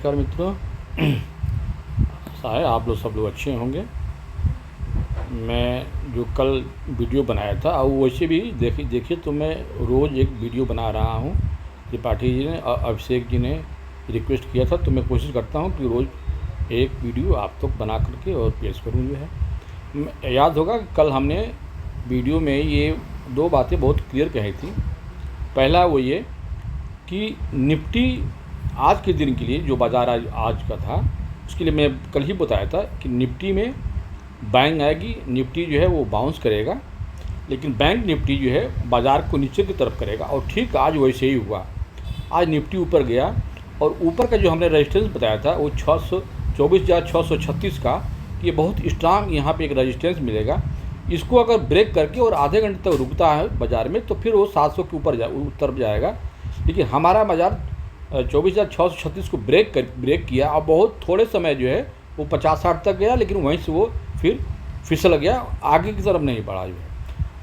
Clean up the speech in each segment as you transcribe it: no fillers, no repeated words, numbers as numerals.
नमस्कार मित्रों। शायद आप लोग सब लोग अच्छे होंगे। मैं जो कल वीडियो बनाया था और वैसे भी देखिए तो मैं रोज़ एक वीडियो बना रहा हूँ। त्रिपाठी जी ने और अभिषेक जी ने रिक्वेस्ट किया था, तो मैं कोशिश करता हूँ कि रोज़ एक वीडियो आप तक बना करके और पेश करूँ। जो है याद होगा कि कल हमने वीडियो में ये दो बातें बहुत क्लियर कही थी। पहला वो ये कि निफ्टी आज के दिन के लिए जो बाज़ार आज का था, उसके लिए मैं कल ही बताया था कि निफ्टी में बाइंग आएगी। निफ्टी जो है वो बाउंस करेगा, लेकिन बैंक निफ्टी जो है बाज़ार को नीचे की तरफ करेगा। और ठीक आज वैसे ही हुआ। आज निफ्टी ऊपर गया और ऊपर का जो हमने रेजिस्टेंस बताया था वो 24,636 का, ये बहुत स्ट्रांग यहाँ पे एक रेजिस्टेंस मिलेगा। इसको अगर ब्रेक करके और आधे घंटे तक रुकता है बाज़ार में तो फिर वो 700 के ऊपर उतर जाएगा। लेकिन हमारा बाज़ार 24,636 को ब्रेक किया और बहुत थोड़े समय जो है वो 50-60 तक गया, लेकिन वहीं से वो फिर फिसल गया, आगे की तरफ नहीं बढ़ा जो है।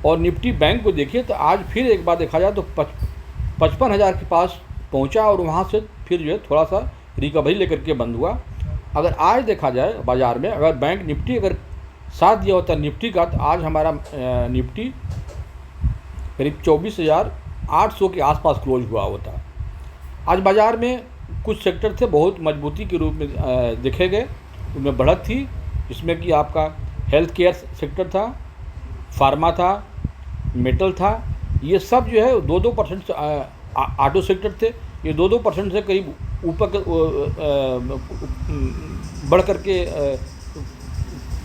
और निफ्टी बैंक को देखिए तो आज फिर एक बार देखा जाए तो 55,000 के पास पहुंचा और वहां से फिर जो है थोड़ा सा रिकवरी लेकर के बंद हुआ। अगर आज देखा जाए बाज़ार में, अगर बैंक निफ्टी अगर साथ दिया होता निफ्टी का, तो आज हमारा निफ्टी करीब 24,800 के आसपास क्लोज हुआ होता। आज बाज़ार में कुछ सेक्टर थे बहुत मजबूती के रूप में देखे गए, उनमें बढ़त थी, जिसमें कि आपका हेल्थ केयर सेक्टर था, फार्मा था, मेटल था। ये सब जो है 2-2% से ऑटो सेक्टर थे, ये 2-2% से करीब ऊपर बढ़ करके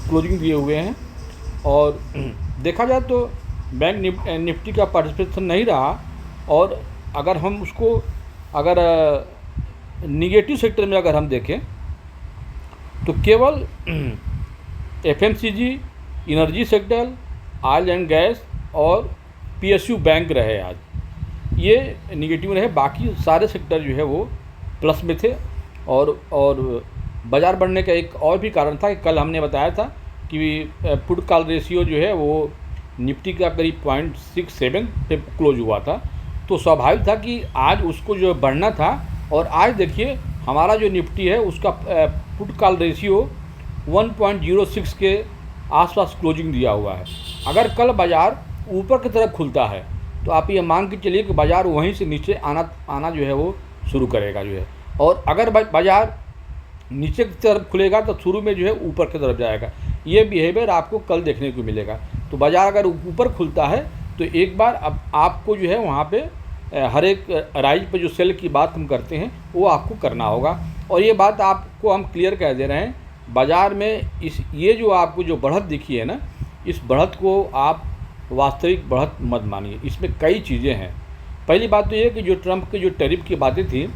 क्लोजिंग दिए हुए हैं। और देखा जाए तो बैंक निफ्टी का पार्टिसिपेशन नहीं रहा। और अगर हम उसको अगर निगेटिव सेक्टर में अगर हम देखें तो केवल FMCG, energy sector, oil and gas और पीएसयू बैंक रहे। आज ये निगेटिव रहे, बाकी सारे सेक्टर जो है वो प्लस में थे। और बाज़ार बढ़ने का एक और भी कारण था कि कल हमने बताया था कि पुट कॉल रेशियो जो है वो निफ्टी का करीब 0.67 पे क्लोज हुआ था। तो स्वाभाविक था कि आज उसको जो बढ़ना था। और आज देखिए हमारा जो निफ्टी है उसका पुट कॉल रेशियो 1.06 के आसपास क्लोजिंग दिया हुआ है। अगर कल बाज़ार ऊपर की तरफ खुलता है तो आप ये मान के चलिए कि बाज़ार वहीं से नीचे आना जो है वो शुरू करेगा जो है। और अगर बाज़ार नीचे की तरफ खुलेगा तो शुरू में जो है ऊपर की तरफ जाएगा। ये बिहेवियर आपको कल देखने को मिलेगा। तो बाज़ार अगर ऊपर खुलता है तो एक बार अब आपको जो है वहाँ पे हर एक राइज पे जो सेल की बात हम करते हैं वो आपको करना होगा। और ये बात आपको हम क्लियर कह दे रहे हैं, बाज़ार में ये जो आपको जो बढ़त दिखी है ना, इस बढ़त को आप वास्तविक बढ़त मत मानिए। इसमें कई चीज़ें हैं। पहली बात तो ये कि जो ट्रंप के जो टैरिफ की बातें थी,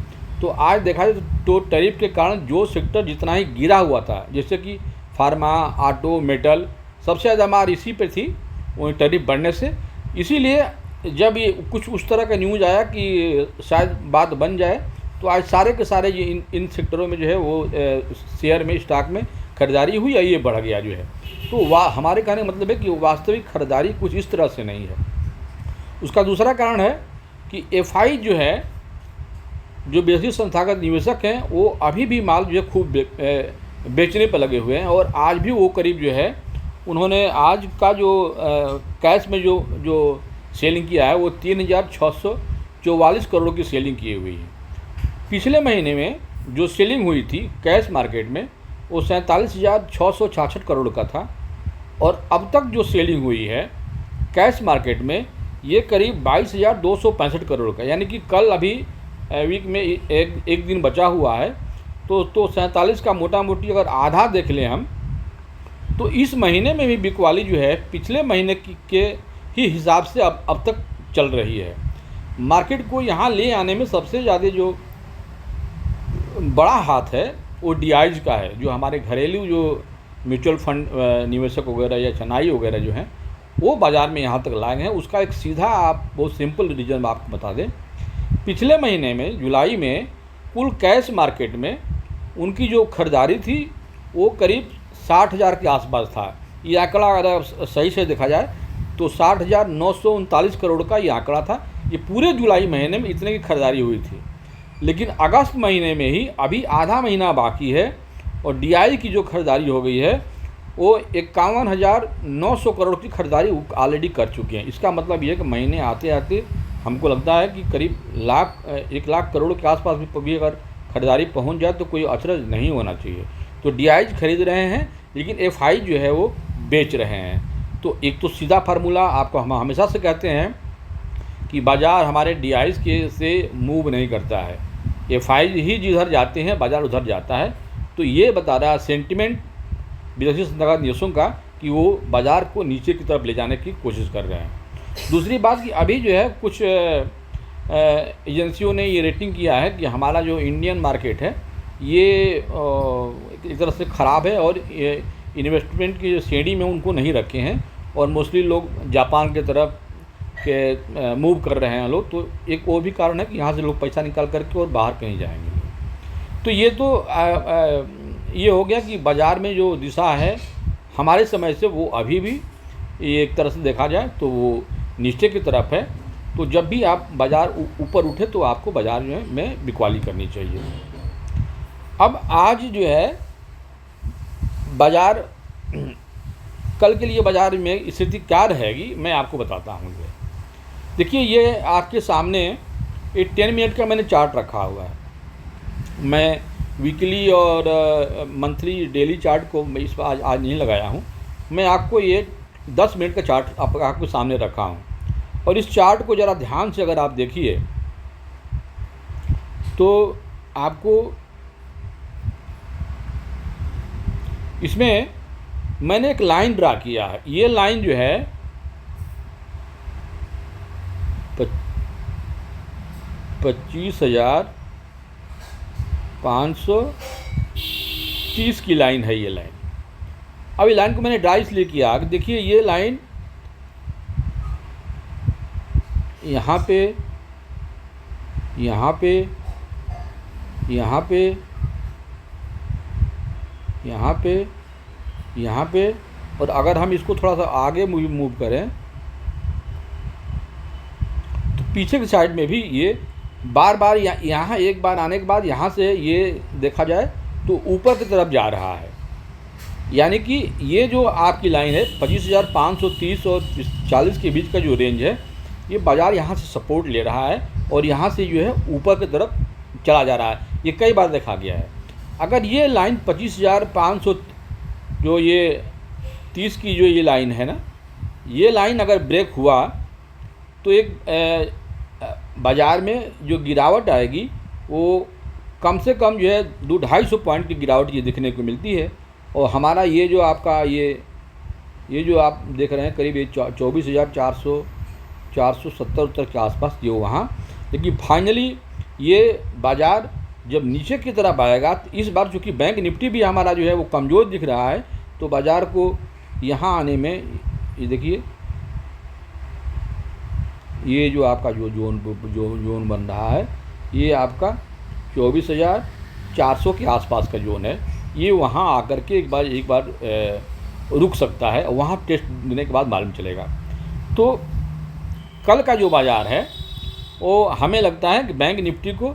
तो आज देखा जाए तो टैरिफ के कारण जो सेक्टर जितना ही गिरा हुआ था, जैसे कि फार्मा, ऑटो, मेटल, सबसे ज़्यादा मार इसी पे थी वो टैरिफ बढ़ने से। इसीलिए जब ये कुछ उस तरह का न्यूज़ आया कि शायद बात बन जाए, तो आज सारे के सारे ये इन सेक्टरों में जो है वो शेयर में, स्टॉक में खरीदारी हुई या ये बढ़ गया जो है। तो हमारे कहने का मतलब है कि वास्तविक खरीदारी कुछ इस तरह से नहीं है। उसका दूसरा कारण है कि एफआई जो है, जो विदेशी संस्थागत निवेशक हैं, वो अभी भी माल जो है खूब बेचने पर लगे हुए हैं। और आज भी वो करीब जो है उन्होंने आज का जो कैश में जो सेलिंग किया है वो 3,644 करोड़ की सेलिंग की हुई है। पिछले महीने में जो सेलिंग हुई थी कैश मार्केट में वो 47,666 करोड़ का था। और अब तक जो सेलिंग हुई है कैश मार्केट में ये करीब 22,265 करोड़ का, यानी कि कल अभी वीक में एक दिन बचा हुआ है। तो 47 का मोटा मोटी अगर आधा देख लें हम, तो इस महीने में भी बिकवाली जो है पिछले महीने के ही हिसाब से अब तक चल रही है। मार्केट को यहाँ ले आने में सबसे ज़्यादा जो बड़ा हाथ है वो डीआईज का है। जो हमारे घरेलू जो म्यूचुअल फंड निवेशक वगैरह या चेन्नई वगैरह जो हैं वो बाज़ार में यहाँ तक लाए हैं। उसका एक सीधा आप बहुत सिंपल रीज़न आपको बता दें। पिछले महीने में जुलाई में कुल कैश मार्केट में उनकी जो खरीदारी थी वो करीब 60,000 के आसपास था। ये आंकड़ा अगर सही से देखा जाए तो 60,939 करोड़ का ये आंकड़ा था। ये पूरे जुलाई महीने में इतने की खरीदारी हुई थी। लेकिन अगस्त महीने में ही अभी आधा महीना बाकी है और डीआई की जो खरीदारी हो गई है वो 51,900 करोड़ की खरीदारी ऑलरेडी कर चुके हैं। इसका मतलब ये है कि महीने आते आते हमको लगता है कि करीब 1 लाख करोड़ के आसपास भी अगर खरीदारी पहुंच जाए तो कोई अचरज नहीं होना चाहिए। तो डीआई खरीद रहे हैं लेकिन एफआई जो है वो बेच रहे हैं। तो एक तो सीधा फार्मूला आपको हम हमेशा से कहते हैं कि बाज़ार हमारे डीआई के से मूव नहीं करता है, एफआई ही जिधर जाते हैं बाज़ार उधर जाता है। तो ये बता रहा है सेंटिमेंट विदेशी संस्थागत निवेशों का कि वो बाज़ार को नीचे की तरफ ले जाने की कोशिश कर रहे हैं। दूसरी बात कि अभी जो है कुछ एजेंसियों ने ये रेटिंग किया है कि हमारा जो इंडियन मार्केट है ये एक तरह से ख़राब है और इन्वेस्टमेंट की श्रेणी में उनको नहीं रखे हैं और मोस्टली लोग जापान के तरफ के मूव कर रहे हैं लोग। तो एक वो भी कारण है कि यहाँ से लोग पैसा निकाल करके और बाहर कहीं जाएंगे। तो ये तो ये हो गया कि बाज़ार में जो दिशा है हमारे समय से वो अभी भी एक तरह से देखा जाए तो वो नीचे की तरफ है। तो जब भी आप बाज़ार ऊपर उठे तो आपको बाज़ार जो है में बिकवाली करनी चाहिए। अब आज जो है बाज़ार कल के लिए बाज़ार में स्थिति क्या रहेगी मैं आपको बताता हूँ। देखिए ये आपके सामने ये 10 मिनट का मैंने चार्ट रखा हुआ है। मैं वीकली और मंथली डेली चार्ट को मैं इस पर आज नहीं लगाया हूँ। मैं आपको ये 10 मिनट का चार्ट आपको सामने रखा हूँ और इस चार्ट को ज़रा ध्यान से अगर आप देखिए तो आपको इसमें मैंने एक लाइन ड्रा किया है। ये लाइन जो है 25,530 की लाइन है ये लाइन। अब ये लाइन को मैंने ड्रा इसलिए किया कि देखिए ये लाइन यहाँ पे यहाँ पे यहाँ पे यहाँ पे यहाँ पे और अगर हम इसको थोड़ा सा आगे मूव करें तो पीछे की साइड में भी ये बार बार यहाँ एक बार आने के बाद यहाँ से ये देखा जाए तो ऊपर की तरफ जा रहा है। यानी कि ये जो आपकी लाइन है 25,530 और 40 के बीच का जो रेंज है ये बाज़ार यहाँ से सपोर्ट ले रहा है और यहाँ से जो है ऊपर की तरफ चला जा रहा है। ये कई बार देखा गया है। अगर ये लाइन 25,500 जो ये 30 की जो ये लाइन है ना, ये लाइन अगर ब्रेक हुआ तो एक बाज़ार में जो गिरावट आएगी वो कम से कम जो है 200-250 पॉइंट की गिरावट ये दिखने को मिलती है। और हमारा ये जो आपका ये जो आप देख रहे हैं करीब ये 24,470 के आसपास जो वहाँ, लेकिन फाइनली ये बाज़ार जब नीचे की तरफ आएगा तो इस बार चूँकि बैंक निफ्टी भी हमारा जो है वो कमज़ोर दिख रहा है तो बाज़ार को यहाँ आने में ये देखिए ये जो आपका जो जोन बन रहा है ये आपका 24,400 के आसपास का जोन है। ये वहाँ आकर के एक बार रुक सकता है, वहाँ टेस्ट देने के बाद मालूम चलेगा। तो कल का जो बाज़ार है वो हमें लगता है कि बैंक निफ्टी को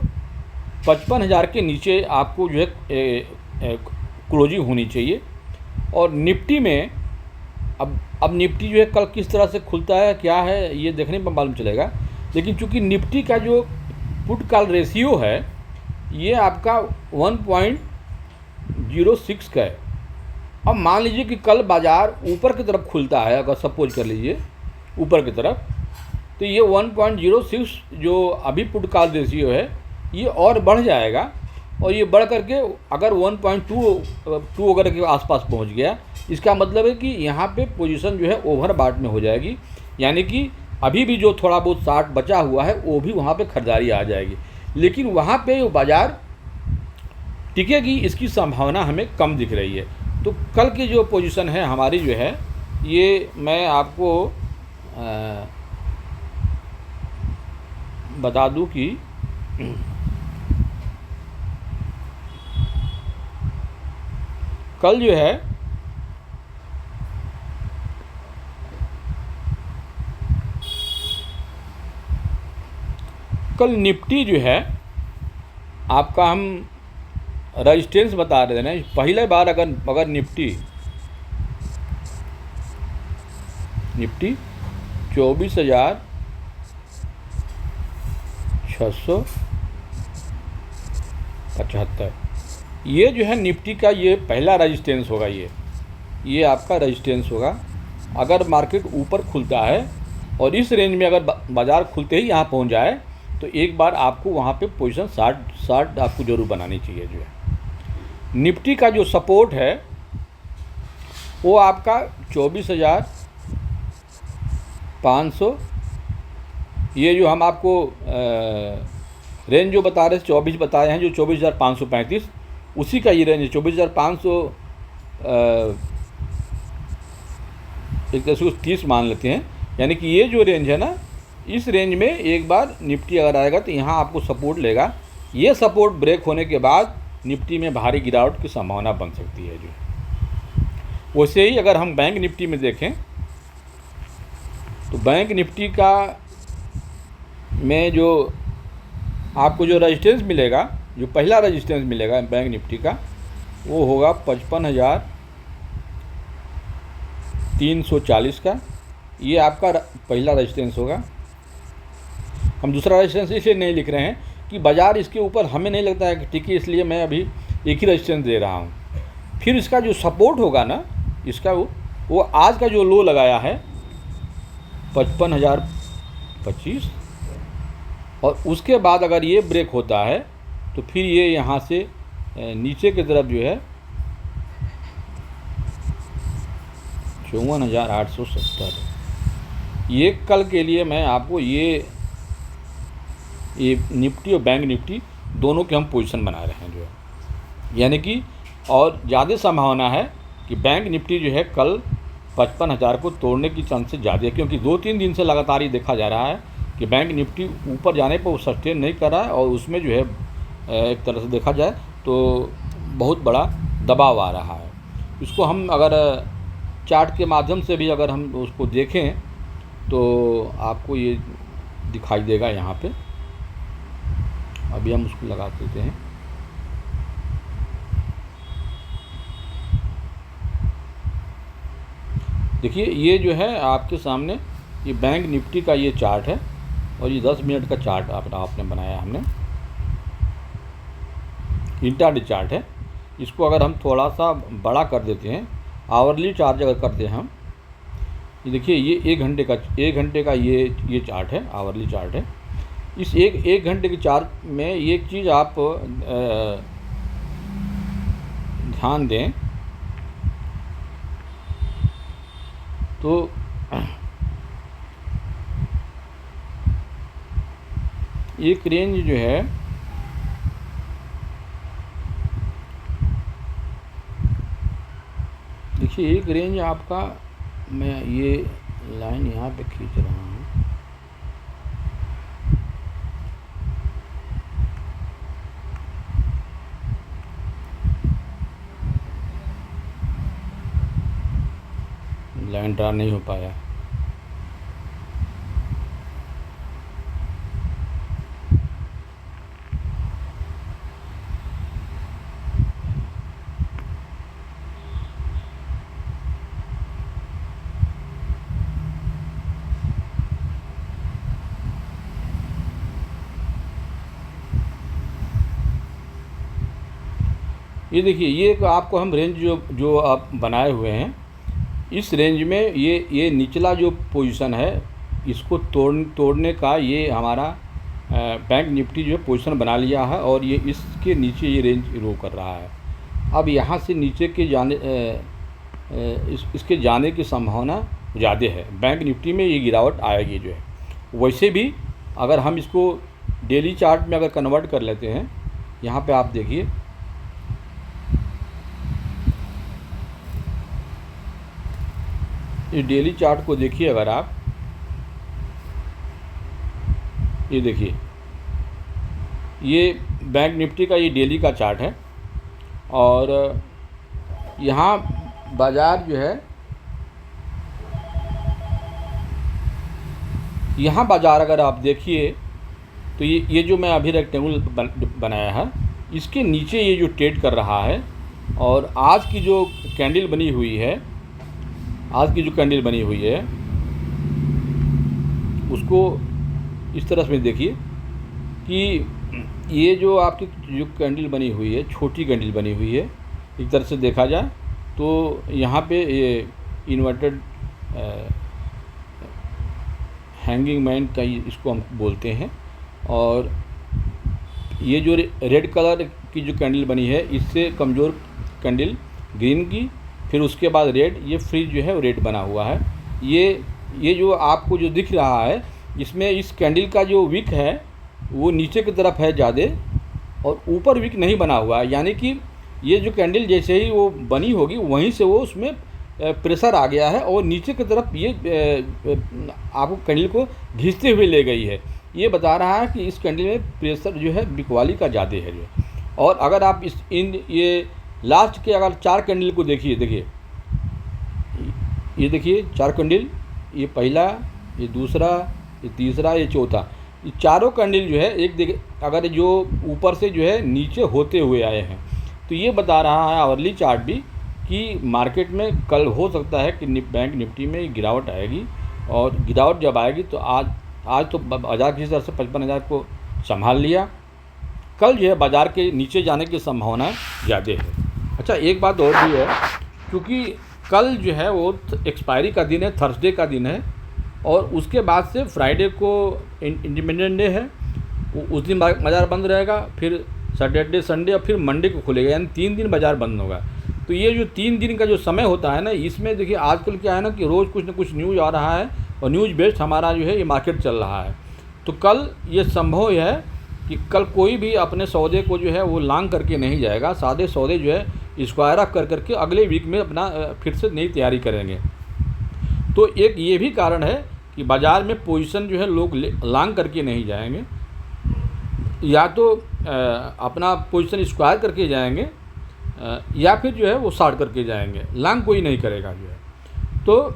55,000 के नीचे आपको जो है क्लोजिंग होनी चाहिए। और निफ्टी में अब निफ्टी जो है कल किस तरह से खुलता है क्या है ये देखने पर मालूम चलेगा। लेकिन चूंकि निफ्टी का जो पुट कॉल रेशियो है ये आपका 1.06 का है। अब मान लीजिए कि कल बाज़ार ऊपर की तरफ खुलता है, अगर सपोज कर लीजिए ऊपर की तरफ, तो ये 1.06 जो अभी पुट कॉल रेशियो है ये और बढ़ जाएगा और ये बढ़ करके अगर 1.2 अगर के आसपास पहुंच गया, इसका मतलब है कि यहाँ पे पोजीशन जो है ओवरबॉट में हो जाएगी। यानी कि अभी भी जो थोड़ा बहुत 60 बचा हुआ है वो भी वहाँ पे खरीदारी आ जाएगी, लेकिन वहाँ पे बाज़ार टिकेगी इसकी संभावना हमें कम दिख रही है। तो कल की जो पोजीशन है हमारी जो है ये मैं आपको बता दूं कि कल जो है कल निफ्टी जो है आपका हम रेजिस्टेंस बता रहे थे ना, पहले बार अगर निफ्टी 24,675 ये जो है निफ्टी का ये पहला रेजिस्टेंस होगा। ये आपका रेजिस्टेंस होगा। अगर मार्केट ऊपर खुलता है और इस रेंज में अगर बाज़ार खुलते ही यहाँ पहुँच जाए तो एक बार आपको वहाँ पे पोजीशन 60 आपको ज़रूर बनानी चाहिए। जो है निफ्टी का जो सपोर्ट है वो आपका 24,500, ये जो हम आपको रेंज जो बता रहे थे 24 बताए हैं, जो 24,535 उसी का ये रेंज है। 24,500 एक तरह से उसको 30 मान लेते हैं, यानी कि ये जो रेंज है ना, इस रेंज में एक बार निफ्टी अगर आएगा तो यहाँ आपको सपोर्ट लेगा। ये सपोर्ट ब्रेक होने के बाद निफ्टी में भारी गिरावट की संभावना बन सकती है। जो वैसे ही अगर हम बैंक निफ्टी में देखें तो बैंक निफ्टी का में जो आपको जो रेजिस्टेंस मिलेगा, जो पहला रेजिस्टेंस मिलेगा बैंक निफ्टी का, वो होगा 55,340 का। ये आपका पहला रेजिस्टेंस होगा। हम दूसरा रेजिस्टेंस इसलिए नहीं लिख रहे हैं कि बाज़ार इसके ऊपर हमें नहीं लगता है कि टिकी, इसलिए मैं अभी एक ही रेजिस्टेंस दे रहा हूँ। फिर इसका जो सपोर्ट होगा ना, इसका वो आज का जो लो लगाया है 55,025, और उसके बाद अगर ये ब्रेक होता है तो फिर ये यहाँ से नीचे की तरफ जो है 54,870। ये कल के लिए मैं आपको ये निफ्टी और बैंक निफ्टी दोनों के हम पोजीशन बना रहे हैं। जो है यानी कि और ज़्यादा संभावना है कि बैंक निफ्टी जो है कल 55,000 को तोड़ने की चांसेस ज़्यादा है, क्योंकि 2-3 दिन से लगातार ये देखा जा रहा है कि बैंक निफ्टी ऊपर जाने पर वो सस्टेन नहीं कर रहा है, और उसमें जो है एक तरह से देखा जाए तो बहुत बड़ा दबाव आ रहा है। इसको हम अगर चार्ट के माध्यम से भी अगर हम उसको देखें तो आपको ये दिखाई देगा यहाँ पे। अभी हम उसको लगा देते हैं। देखिए ये जो है आपके सामने ये बैंक निफ्टी का ये चार्ट है, और ये 10 मिनट का चार्ट आपने बनाया, हमने इंट्राडे चार्ट है। इसको अगर हम थोड़ा सा बड़ा कर देते हैं, आवरली चार्ज अगर करते हैं हम, ये देखिए ये 1 घंटे का ये चार्ट है, आवरली चार्ट है। इस एक घंटे के चार्ट में एक चीज़ आप ध्यान दें तो एक रेंज जो है देखिए, एक रेंज आपका, मैं ये लाइन यहाँ पे खींच रहा हूँ, लाइन ड्रा नहीं हो पाया। ये देखिए, ये आपको हम रेंज जो आप बनाए हुए हैं, इस रेंज में ये निचला जो पोजीशन है, इसको तोड़ने का ये हमारा बैंक निफ्टी जो है पोजीशन बना लिया है, और ये इसके नीचे ये रेंज रो कर रहा है। अब यहाँ से नीचे के इसके जाने की संभावना ज़्यादा है। बैंक निफ्टी में ये गिरावट आएगी जो है। वैसे भी अगर हम इसको डेली चार्ट में अगर कन्वर्ट कर लेते हैं, यहाँ पे आप देखिए, इस डेली चार्ट को देखिए अगर आप, ये देखिए, ये बैंक निफ्टी का ये डेली का चार्ट है, और यहाँ बाज़ार जो है, यहाँ बाज़ार अगर आप देखिए तो ये जो मैं अभी रेक्टेंगल बनाया है, इसके नीचे ये जो ट्रेड कर रहा है, और आज की जो कैंडल बनी हुई है, उसको इस तरह से देखिए कि ये जो आपकी जो कैंडल बनी हुई है, छोटी कैंडल बनी हुई है, एक तरह से देखा जाए तो यहाँ पे ये इन्वर्टेड हैंगिंग मैन का इसको हम बोलते हैं। और ये जो रेड कलर की जो कैंडल बनी है, इससे कमज़ोर कैंडल ग्रीन की, फिर उसके बाद रेड, ये फ्रीज जो है वो रेड बना हुआ है। ये जो आपको जो दिख रहा है, इसमें इस कैंडल का जो विक है वो नीचे की तरफ है ज़्यादा, और ऊपर विक नहीं बना हुआ है। यानी कि ये जो कैंडल जैसे ही वो बनी होगी, वहीं से वो उसमें प्रेशर आ गया है और नीचे की तरफ ये आपको कैंडल को घिसते हुए ले गई है। ये बता रहा है कि इस कैंडल में प्रेशर जो है बिकवाली का ज़्यादा है जो। और अगर आप ये लास्ट के अगर 4 कैंडल को देखिए, ये देखिए 4 कैंडल, ये पहला, ये दूसरा, ये तीसरा, ये चौथा, ये चारों कैंडल जो है एक अगर जो ऊपर से जो है नीचे होते हुए आए हैं, तो ये बता रहा है आवरली चार्ट भी कि मार्केट में कल हो सकता है कि बैंक निफ्टी में गिरावट आएगी। और गिरावट जब आएगी तो आज तो बाज़ार किसी तरह से 55,000 को संभाल लिया, कल जो है बाज़ार के नीचे जाने की संभावना ज़्यादा है। अच्छा, एक बात और भी है, क्योंकि कल जो है वो एक्सपायरी का दिन है, थर्सडे का दिन है, और उसके बाद से फ्राइडे को इंडिपेंडेंस डे है, उस दिन बाज़ार बंद रहेगा, फिर सैटरडे, संडे और फिर मंडे को खुलेगा, यानी 3 दिन बाज़ार बंद होगा। तो ये जो 3 दिन का जो समय होता है ना, इसमें देखिए आजकल क्या है ना कि रोज़ कुछ ना कुछ न्यूज़ आ रहा है, और न्यूज़ बेस्ड हमारा जो है ये मार्केट चल रहा है। तो कल ये संभव है कि कल कोई भी अपने सौदे को जो है वो लॉन्ग करके नहीं जाएगा, सादे सौदे जो है स्क्वायर अप कर करके अगले वीक में अपना फिर से नई तैयारी करेंगे। तो एक ये भी कारण है कि बाज़ार में पोजीशन जो है लोग लॉन्ग करके नहीं जाएंगे, या तो अपना पोजीशन स्क्वायर करके जाएंगे, या फिर जो है वो शॉर्ट करके जाएंगे, लॉन्ग कोई नहीं करेगा जो है। तो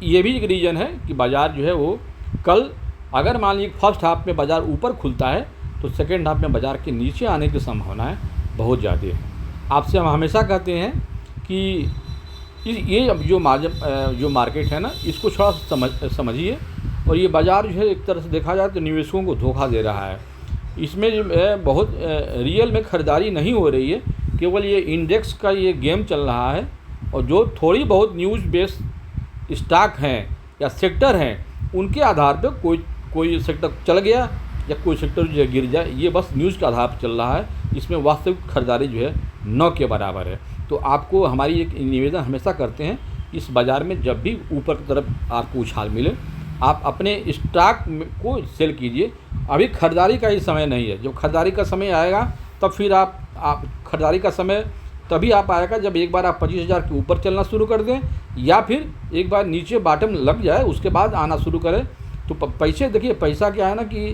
ये भी एक रीज़न है कि बाज़ार जो है वो कल, अगर मान लीजिए फर्स्ट हाफ में बाज़ार ऊपर खुलता है, तो सेकेंड हाफ में बाज़ार के नीचे आने की संभावनाएं बहुत ज़्यादा है। आपसे हम हमेशा कहते हैं कि ये जो मार्केट है ना, इसको थोड़ा समझिए। और ये बाज़ार जो है एक तरह से देखा जाए तो निवेशकों को धोखा दे रहा है। इसमें जो है बहुत रियल में ख़रीदारी नहीं हो रही है, केवल ये इंडेक्स का ये गेम चल रहा है। और जो थोड़ी बहुत न्यूज़ बेस्ड स्टॉक हैं या सेक्टर हैं, उनके आधार पर कोई सेक्टर चल गया या कोई सेक्टर जो है गिर जाए, ये बस न्यूज़ के आधार पर चल रहा है। इसमें वास्तविक खरीदारी जो है 9 के बराबर है। तो आपको हमारी एक निवेदन हमेशा करते हैं, इस बाज़ार में जब भी ऊपर की तरफ आपको उछाल मिले, आप अपने स्टॉक को सेल कीजिए। अभी खरीदारी का ही समय नहीं है। जब खरीदारी का समय आएगा तब फिर आप खरीदारी का समय तभी आप आएगा जब एक बार आप 25,000 के ऊपर चलना शुरू कर दें, या फिर एक बार नीचे बॉटम लग जाए, उसके बाद आना शुरू करें। तो पैसे, देखिए पैसा क्या है ना कि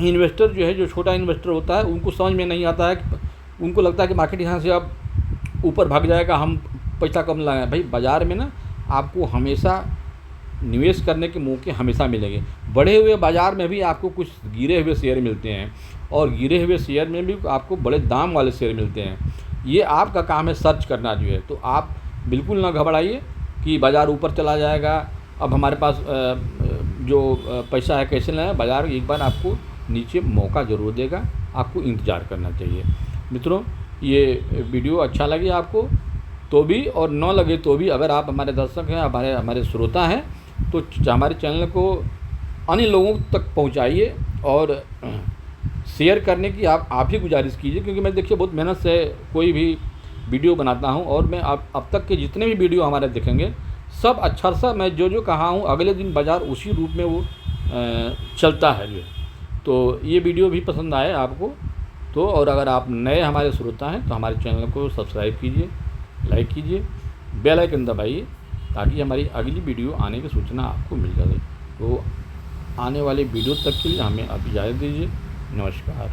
इन्वेस्टर जो है, जो छोटा इन्वेस्टर होता है, उनको समझ में नहीं आता है कि उनको लगता है कि मार्केट यहाँ से अब ऊपर भाग जाएगा, हम पैसा कम लगाएं। भाई बाज़ार में ना आपको हमेशा निवेश करने के मौके हमेशा मिलेंगे। बढ़े हुए बाज़ार में भी आपको कुछ गिरे हुए शेयर मिलते हैं, और गिरे हुए शेयर में भी आपको बड़े दाम वाले शेयर मिलते हैं। ये आपका काम है सर्च करना जो है। तो आप बिल्कुल ना घबराइए कि बाज़ार ऊपर चला जाएगा, अब हमारे पास जो पैसा है कैसे लाएं। बाज़ार एक बार आपको नीचे मौका ज़रूर देगा, आपको इंतज़ार करना चाहिए। मित्रों, ये वीडियो अच्छा लगे आपको तो भी, और न लगे तो भी, अगर आप हमारे दर्शक हैं, हमारे श्रोता हैं, तो हमारे चैनल को अन्य लोगों तक पहुंचाइए और शेयर करने की आप ही गुजारिश कीजिए। क्योंकि मैं देखिए बहुत मेहनत से कोई भी वीडियो बनाता हूं, और मैं अब तक के जितने भी वीडियो हमारे देखेंगे सब अच्छा सा मैं जो कहा हूं, अगले दिन बाज़ार उसी रूप में वो चलता है जो। तो ये वीडियो भी पसंद आए आपको तो, और अगर आप नए हमारे श्रोता हैं तो हमारे चैनल को सब्सक्राइब कीजिए, लाइक कीजिए, बेल आइकन दबाइए, ताकि हमारी अगली वीडियो आने की सूचना आपको मिल जाए। तो आने वाले वीडियो तक के लिए हमें अब इजाज़त दीजिए। नमस्कार।